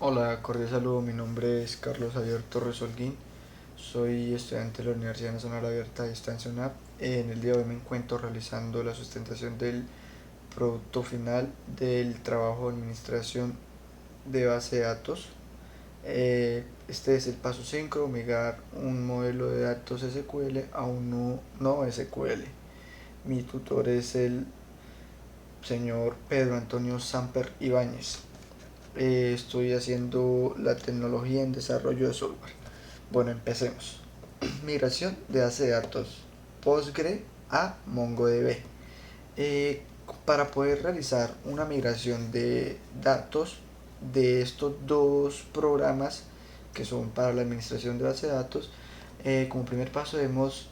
Hola, cordial saludo. Mi nombre es Carlos Javier Torres Holguín. Soy estudiante de la Universidad Nacional Abierta de Distancia UNAP. En el día de hoy me encuentro realizando la sustentación del producto final del trabajo de administración de base de datos. Este es el paso 5: migrar un modelo de datos SQL a un no SQL. Mi tutor es el señor Pedro Antonio Samper Ibáñez. Estoy haciendo la tecnología en desarrollo de software. Bueno, empecemos. Migración de base de datos Postgre a MongoDB. Eh, para poder realizar una migración de datos de estos dos programas que son para la administración de base de datos, como primer paso debemos,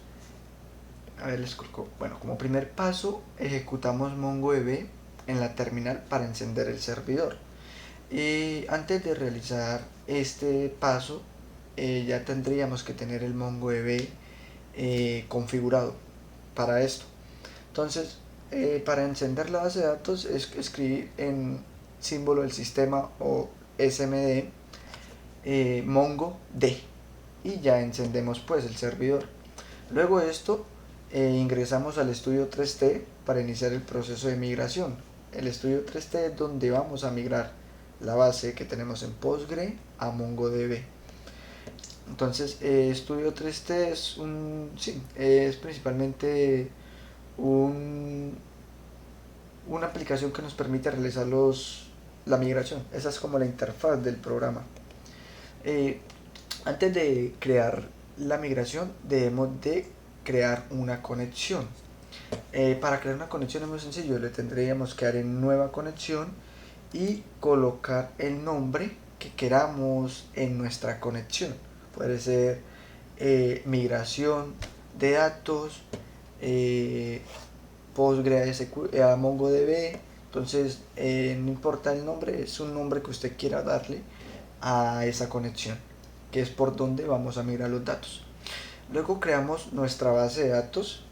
a ver, les coloco, bueno, como primer paso ejecutamos MongoDB en la terminal para encender el servidor. Antes de realizar este paso, ya tendríamos que tener el MongoDB configurado para esto. Entonces, para encender la base de datos es escribir en símbolo del sistema o SMD mongo d y ya encendemos pues el servidor. Luego de esto, ingresamos al estudio 3T para iniciar el proceso de migración. El estudio 3T es donde vamos a migrar la base que tenemos en Postgre a MongoDB. Entonces, Studio 3T es principalmente un, una aplicación que nos permite realizar la migración. Esa es como la interfaz del programa. Eh, Antes de crear la migración, debemos de crear una conexión. Para crear una conexión es muy sencillo, le tendríamos que dar en nueva conexión y colocar el nombre que queramos en nuestra conexión. Puede ser migración de datos, eh, Postgre a MongoDB. Entonces, no importa el nombre, es un nombre que usted quiera darle a esa conexión, que es por donde vamos a migrar los datos. Luego creamos nuestra base de datos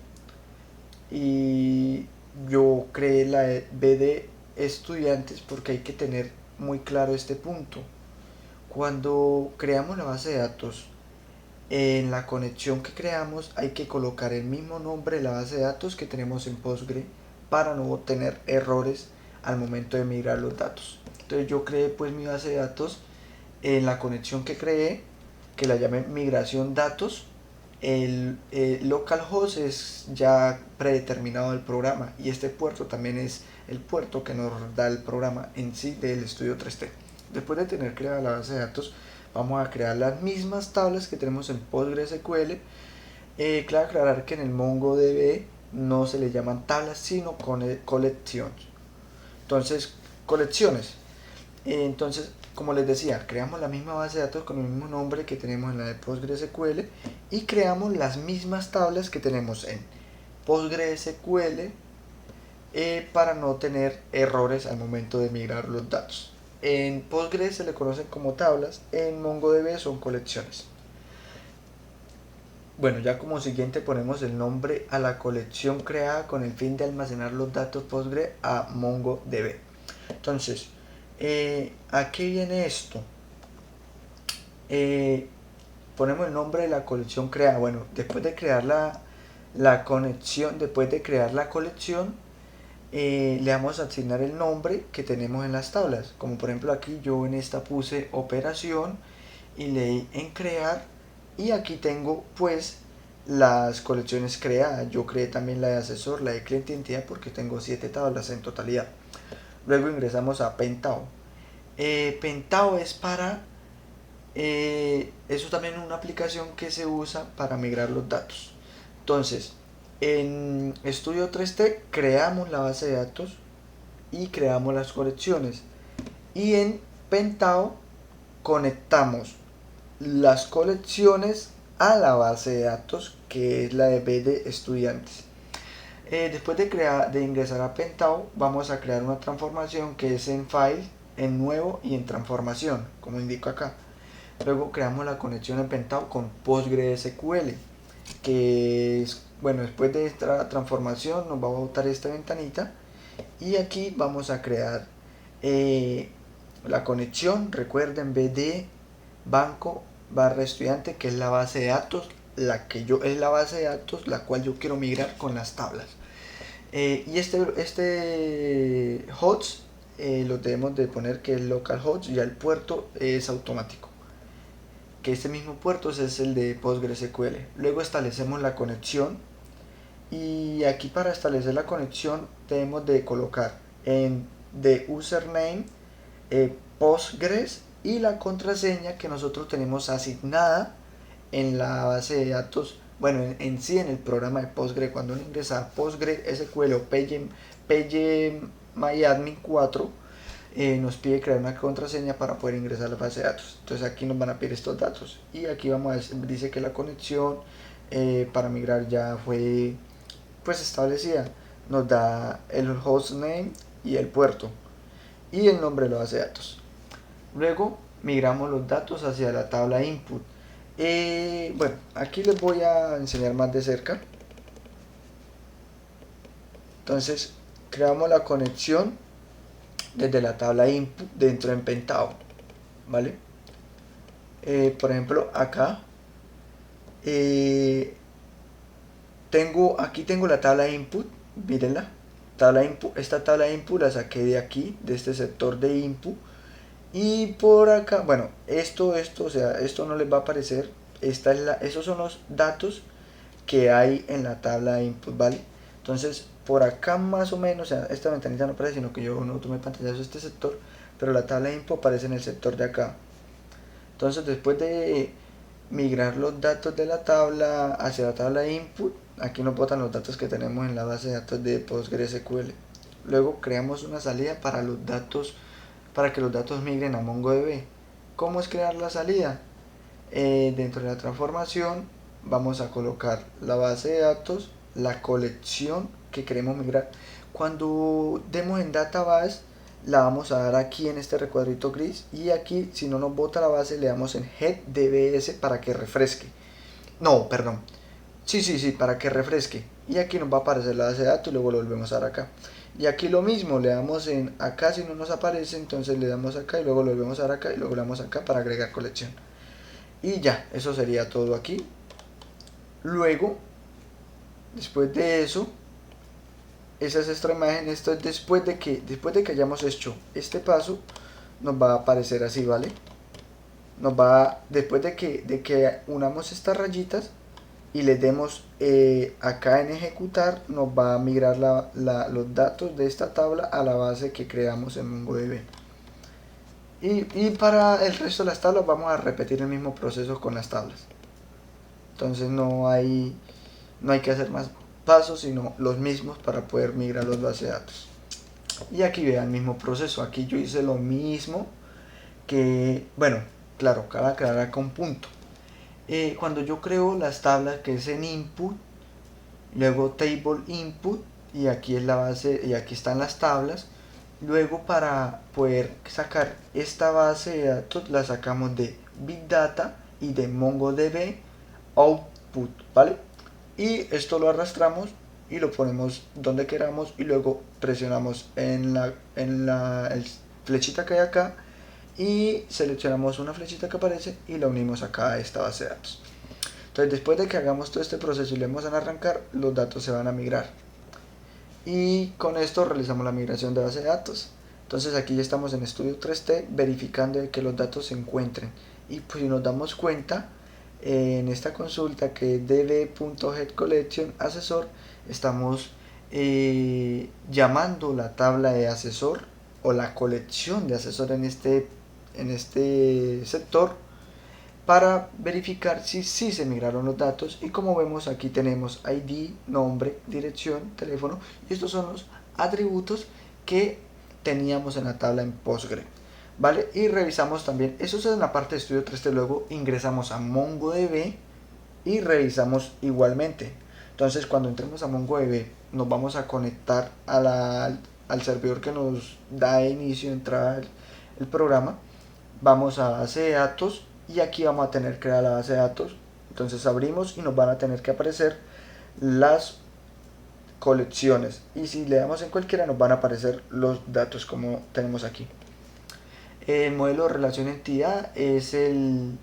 y yo creé la B de estudiantes porque hay que tener muy claro este punto. Cuando creamos la base de datos, en la conexión que creamos hay que colocar el mismo nombre de la base de datos que tenemos en Postgre para no tener errores al momento de migrar los datos. Entonces yo creé pues mi base de datos en la conexión que creé, que la llamé migración datos. El localhost es ya predeterminado del programa y este puerto también es el puerto que nos da el programa en sí del estudio 3T. Después de tener creada la base de datos, vamos a crear las mismas tablas que tenemos en PostgreSQL. Claro aclarar que en el MongoDB no se le llaman tablas sino colecciones. Entonces, colecciones. Entonces, como les decía, creamos la misma base de datos con el mismo nombre que tenemos en la de PostgreSQL y creamos las mismas tablas que tenemos en PostgreSQL para no tener errores al momento de migrar los datos. En Postgres se le conocen como tablas, en MongoDB son colecciones. Bueno, ya como siguiente ponemos el nombre a la colección creada con el fin de almacenar los datos Postgre a MongoDB. Entonces, ¿a qué viene esto? Eh, Ponemos el nombre de la colección creada. Bueno, después de crear la conexión, después de crear la colección, le vamos a asignar el nombre que tenemos en las tablas. Como por ejemplo aquí yo en esta puse operación y leí en crear y aquí tengo pues las colecciones creadas. Yo creé también la de asesor, la de cliente y entidad porque tengo 7 tablas en totalidad. Luego ingresamos a Pentao. Pentao es para eso también es una aplicación que se usa para migrar los datos. Entonces, en Studio 3T creamos la base de datos y creamos las colecciones. Y en Pentao conectamos las colecciones a la base de datos que es la de B de estudiantes. Después de ingresar a Pentao, vamos a crear una transformación que es en file, en nuevo y en transformación, como indico acá. Luego creamos la conexión en Pentao con PostgreSQL, que es, bueno, después de esta transformación nos va a botar esta ventanita y aquí vamos a crear La conexión, recuerden, BD banco barra estudiante, que es la base de datos, es la base de datos la cual yo quiero migrar con las tablas. Y este host lo debemos de poner que es localhost, ya el puerto es automático, que este mismo puerto es el de PostgreSQL. Luego establecemos la conexión, y aquí para establecer la conexión debemos de colocar en de username Postgres y la contraseña que nosotros tenemos asignada en la base de datos, bueno, en sí en el programa de Postgres. Cuando uno ingresa a PostgreSQL o PageMyAdmin 4, nos pide crear una contraseña para poder ingresar a la base de datos. Entonces aquí nos van a pedir estos datos, y aquí dice que la conexión para migrar ya fue pues establecida. Nos da el hostname y el puerto y el nombre de la base de datos. Luego migramos los datos hacia la tabla input. Bueno, aquí les voy a enseñar más de cerca. Entonces creamos la conexión desde la tabla input dentro de Pentao, ¿vale? Por ejemplo, acá aquí tengo la tabla input, mírenla. Esta tabla input la saqué de aquí, de este sector de input. Y por acá, bueno, o sea, esto no les va a aparecer. Esos son los datos que hay en la tabla de input, ¿vale? Entonces, por acá más o menos, o sea, esta ventanita no aparece, sino que yo no tomé pantallazo de este sector, pero la tabla de input aparece en el sector de acá. Entonces, después de migrar los datos de la tabla hacia la tabla de input, aquí nos botan los datos que tenemos en la base de datos de PostgreSQL. Luego creamos una salida para que los datos migren a MongoDB. ¿Cómo es crear la salida? Dentro de la transformación vamos a colocar la base de datos, la colección que queremos migrar. Cuando demos en database, la vamos a dar aquí en este recuadrito gris, y aquí, si no nos bota la base, le damos en head dbs para que refresque. No, perdón. Sí, para que refresque. Y aquí nos va a aparecer la base de datos y luego lo volvemos a dar acá. Y aquí lo mismo, le damos en acá, si no nos aparece, entonces le damos acá y luego lo volvemos a dar acá y luego le damos acá para agregar colección. Y ya, eso sería todo aquí. Luego, después de eso, esa es nuestra imagen. Esto es después de que hayamos hecho este paso, nos va a aparecer así, ¿vale? Después de que unamos estas rayitas y le demos acá en ejecutar, nos va a migrar los datos de esta tabla a la base que creamos en MongoDB. Y para el resto de las tablas vamos a repetir el mismo proceso con las tablas. Entonces no hay que hacer más pasos, sino los mismos para poder migrar los bases de datos. Y aquí vean el mismo proceso. Aquí yo hice lo mismo que, bueno, claro, cabe aclarar acá un punto. Cuando yo creo las tablas, que es en input, luego table input, y aquí es la base, y aquí están las tablas. Luego, para poder sacar esta base de datos, la sacamos de Big Data y de MongoDB output, ¿vale? Y esto lo arrastramos y lo ponemos donde queramos, y luego presionamos en la flechita que hay acá y seleccionamos una flechita que aparece y la unimos acá a esta base de datos. Entonces, después de que hagamos todo este proceso y le demos en arrancar, los datos se van a migrar, y con esto realizamos la migración de base de datos. Entonces aquí ya estamos en Studio 3T verificando que los datos se encuentren, y pues si nos damos cuenta, en esta consulta que es db.getCollection asesor, estamos llamando la tabla de asesor o la colección de asesor en este sector para verificar si se migraron los datos. Y como vemos, aquí tenemos ID, nombre, dirección, teléfono, y estos son los atributos que teníamos en la tabla en Postgre, ¿vale? Y revisamos también, eso es en la parte de Studio 3D. Luego ingresamos a MongoDB y revisamos igualmente. Entonces, cuando entremos a MongoDB, nos vamos a conectar al servidor que nos da inicio, entrada el programa. Vamos a base de datos, y aquí vamos a tener creada la base de datos. Entonces abrimos y nos van a tener que aparecer las colecciones, y si le damos en cualquiera nos van a aparecer los datos como tenemos aquí. El modelo de relación entidad es el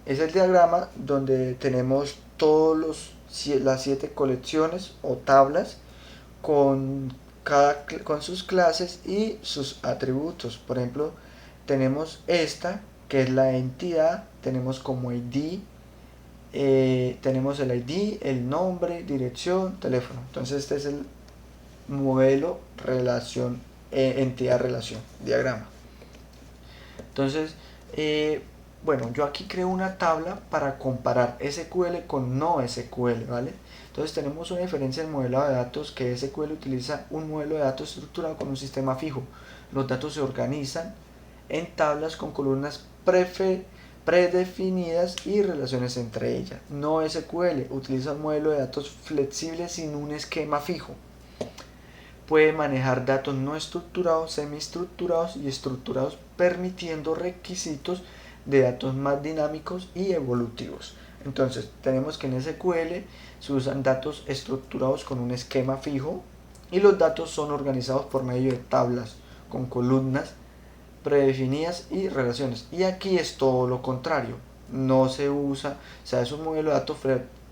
diagrama donde tenemos las 7 colecciones o tablas con, con sus clases y sus atributos. Por ejemplo, tenemos esta que es la entidad, tenemos como ID, tenemos el ID, el nombre, dirección, teléfono. Entonces este es el modelo relación, entidad relación, diagrama. Entonces, bueno, yo aquí creo una tabla para comparar SQL con no SQL, ¿vale? Entonces tenemos una diferencia en el modelo de datos, que SQL utiliza un modelo de datos estructurado con un sistema fijo. Los datos se organizan en tablas con columnas predefinidas y relaciones entre ellas. No SQL utiliza un modelo de datos flexible sin un esquema fijo. Puede manejar datos no estructurados, semiestructurados y estructurados, permitiendo requisitos de datos más dinámicos y evolutivos. Entonces, tenemos que en SQL se usan datos estructurados con un esquema fijo y los datos son organizados por medio de tablas con columnas predefinidas y relaciones. Y aquí es todo lo contrario. No se usa, o sea, es un modelo de datos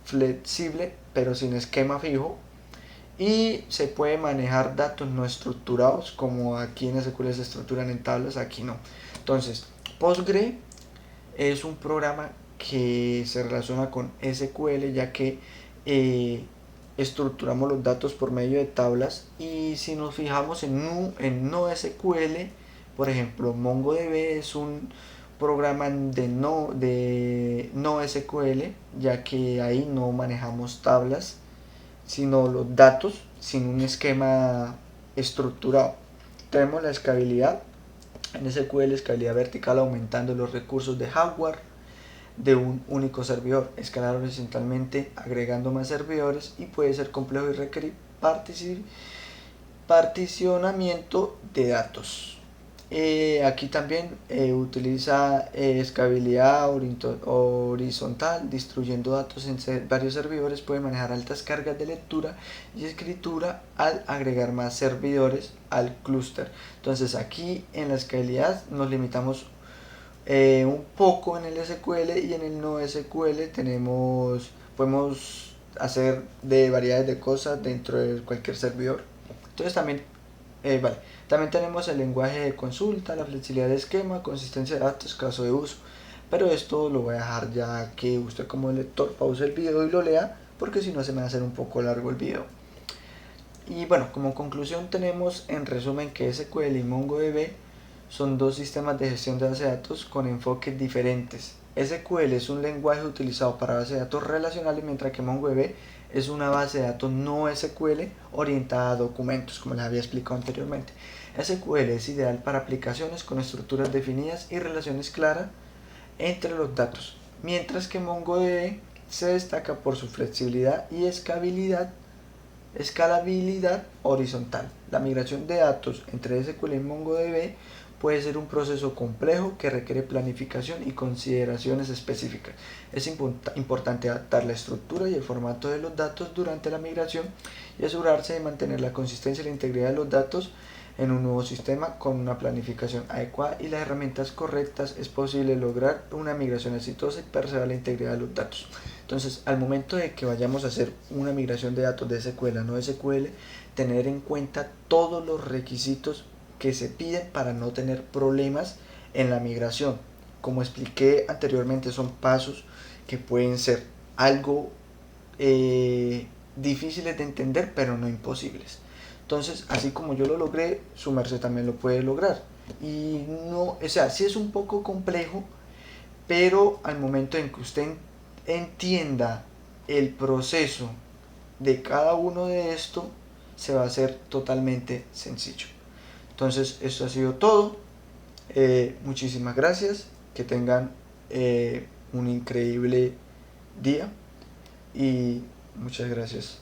flexible, pero sin esquema fijo, y se puede manejar datos no estructurados, como aquí en SQL se estructuran en tablas, aquí no. Entonces, Postgre es un programa que se relaciona con SQL, ya que estructuramos los datos por medio de tablas, y si nos fijamos en no SQL, por ejemplo, MongoDB es un programa de no SQL, ya que ahí no manejamos tablas, sino los datos sin un esquema estructurado. Tenemos la escalabilidad, en SQL escalabilidad vertical, aumentando los recursos de hardware de un único servidor, escalar horizontalmente agregando más servidores, y puede ser complejo y requerir particionamiento de datos. Aquí también utiliza escalabilidad horizontal, distribuyendo datos en varios servidores. Puede manejar altas cargas de lectura y escritura al agregar más servidores al clúster. Entonces aquí en la escalabilidad nos limitamos un poco en el SQL, y en el no SQL podemos hacer de variedades de cosas dentro de cualquier servidor. Entonces también tenemos el lenguaje de consulta, la flexibilidad de esquema, consistencia de datos, caso de uso. Pero esto lo voy a dejar ya que usted como lector pause el video y lo lea, porque si no se me va a hacer un poco largo el video. Y bueno, como conclusión tenemos en resumen que SQL y MongoDB son dos sistemas de gestión de base de datos con enfoques diferentes. SQL es un lenguaje utilizado para base de datos relacionales, mientras que MongoDB es una base de datos no SQL orientada a documentos, como les había explicado anteriormente. SQL es ideal para aplicaciones con estructuras definidas y relaciones claras entre los datos, mientras que MongoDB se destaca por su flexibilidad y escalabilidad horizontal. La migración de datos entre SQL y MongoDB puede ser un proceso complejo que requiere planificación y consideraciones específicas. Es importante adaptar la estructura y el formato de los datos durante la migración y asegurarse de mantener la consistencia y la integridad de los datos en un nuevo sistema. Con una planificación adecuada y las herramientas correctas es posible lograr una migración exitosa y preservar la integridad de los datos. Entonces, al momento de que vayamos a hacer una migración de datos de SQL a no SQL, tener en cuenta todos los requisitos que se piden para no tener problemas en la migración. Como expliqué anteriormente, son pasos que pueden ser algo difíciles de entender, pero no imposibles. Entonces, así como yo lo logré, su merced también lo puede lograr. Y no, o sea, sí es un poco complejo, pero al momento en que usted entienda el proceso de cada uno de esto, se va a hacer totalmente sencillo. Entonces, esto ha sido todo. Muchísimas gracias. Que tengan un increíble día y muchas gracias.